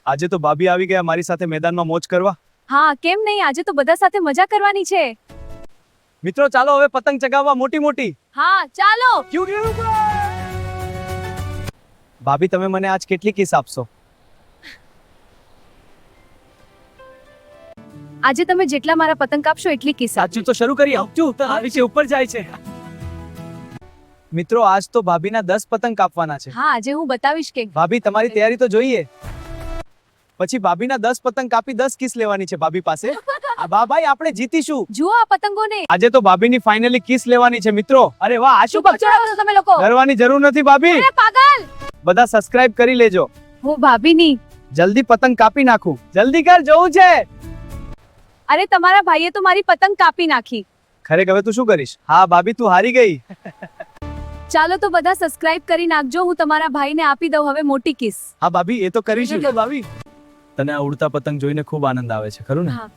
આજે તો ભાભી આવી ગયા મારી સાથે મેદાનમાં મોજ કરવા. હા કેમ નહીં, આજે તો બધા સાથે મજા કરવાની છે. મિત્રો ચાલો હવે પતંગ ચગાવવા મોટી મોટી. હા ચાલો. ભાભી તમે મને આજ કેટલી કિસ આપશો? આજે તમે જેટલા મારા પતંગ કાપશો એટલી કિસ્સા. સાચું તો શરૂ કરી આપજો. આવી છે ઉપર જાય છે. મિત્રો આજ તો ભાભીના 10 પતંગ કાપવાના છે. હા આજે હું બતાવીશ કે ભાભી તમારી તૈયારી તો જોઈએ. પછી ભાભીના 10 પતંગ કાપી 10 કિસ લેવાની છે ભાભી પાસે. વાહ ભાઈ આપણે જીતીશું. જુઓ આ પતંગોને. આજે તો ભાભીની ફાઇનલી કિસ લેવાની છે મિત્રો. અરે વાહ આ શું બકચોડાવો છો તમે લોકો? ડરવાની જરૂર નથી ભાભી. અરે પાગલ. બધા સબસ્ક્રાઇબ કરી લેજો. હું ભાભીની. જલ્દી પતંગ કાપી નાખું. જલ્દી કર જવું છે. અરે તમારા ભાઈએ તો મારી પતંગ કાપી નાખી. ખરેખર હવે તું શું કરીશ? હા ભાભી તું હારી ગઈ. ચાલો તો બધા સબસ્ક્રાઇબ કરી નાખજો. હું તમારા ભાઈને આપી દઉં હવે મોટી કિસ. હા ભાભી એ તો કરીશું. ભાભી તને આ ઉડતા પતંગ જોઈને ખૂબ આનંદ આવે છે ખરું ને? હા